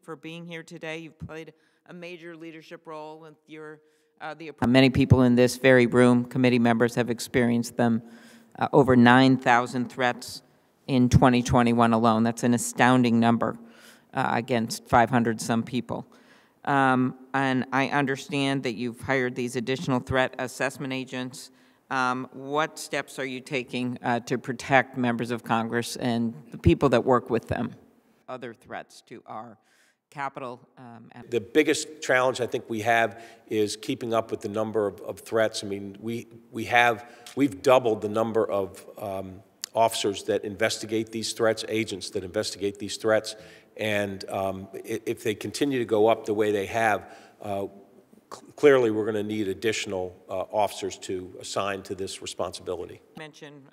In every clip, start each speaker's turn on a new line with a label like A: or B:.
A: For being here today. You've played a major leadership role with your many people in this very room, committee members, have experienced them. Over 9,000 threats in 2021 alone. That's an astounding number against 500 some people. And I understand that you've hired these additional threat assessment agents. What steps are you taking to protect members of Congress and the people that work with them? Other threats to our capital.
B: The biggest challenge I think we have is keeping up with the number of threats. I mean, we've doubled the number of officers that investigate these threats, agents that investigate these threats, and if they continue to go up the way they have, clearly we're going to need additional officers to assign to this responsibility.
A: Mention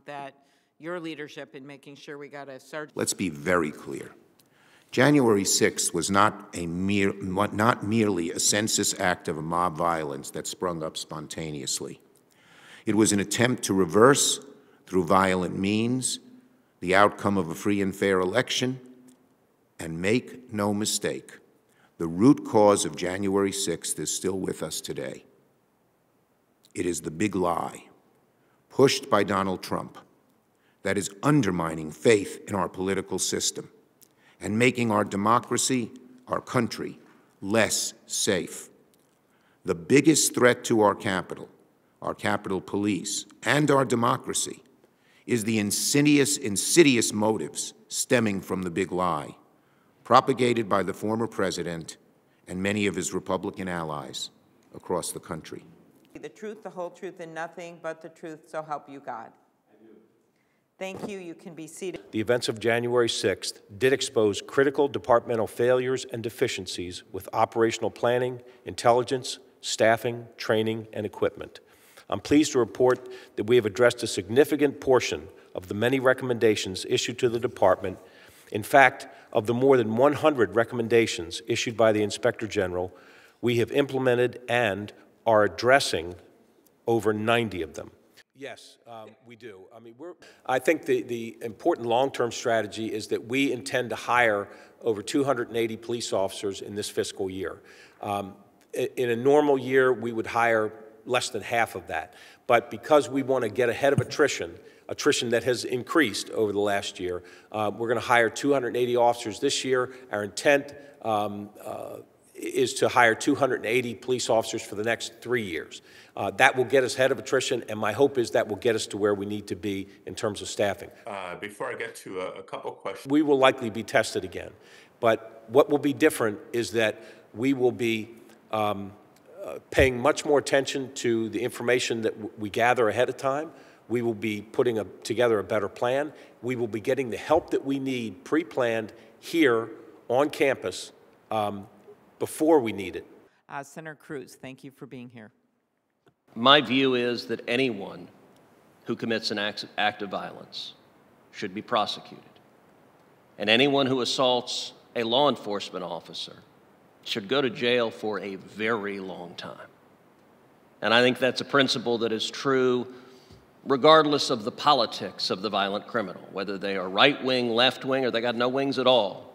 A: that your leadership in making sure we got a sergeant.
C: Let's be very clear. January 6th was not merely a census act of mob violence that sprung up spontaneously. It was an attempt to reverse, through violent means, the outcome of a free and fair election, and make no mistake, the root cause of January 6th is still with us today. It is the big lie, pushed by Donald Trump, that is undermining faith in our political system and making our democracy, our country, less safe. The biggest threat to our Capitol police, and our democracy is the insidious motives stemming from the big lie, propagated by the former president and many of his Republican allies across the country.
A: The truth, the whole truth, and nothing but the truth, so help you God. Thank you. You can be seated.
B: The events of January 6th did expose critical departmental failures and deficiencies with operational planning, intelligence, staffing, training, and equipment. I'm pleased to report that we have addressed a significant portion of the many recommendations issued to the department. In fact, of the more than 100 recommendations issued by the Inspector General, we have implemented and are addressing over 90 of them. Yes, we do. I mean, I think the important long-term strategy is that we intend to hire over 280 police officers in this fiscal year. In a normal year, we would hire less than half of that. But because we want to get ahead of attrition that has increased over the last year, we're going to hire 280 officers this year. Our intent is to hire 280 police officers for the next 3 years. That will get us ahead of attrition, and my hope is that will get us to where we need to be in terms of staffing.
D: Before I get to a couple questions.
B: We will likely be tested again, but what will be different is that we will be paying much more attention to the information that we gather ahead of time. We will be putting together a better plan. We will be getting the help that we need pre-planned here on campus before we need it.
A: Senator Cruz, thank you for being here.
E: My view is that anyone who commits an act of violence should be prosecuted. And anyone who assaults a law enforcement officer should go to jail for a very long time. And I think that's a principle that is true regardless of the politics of the violent criminal, whether they are right-wing, left-wing, or they got no wings at all.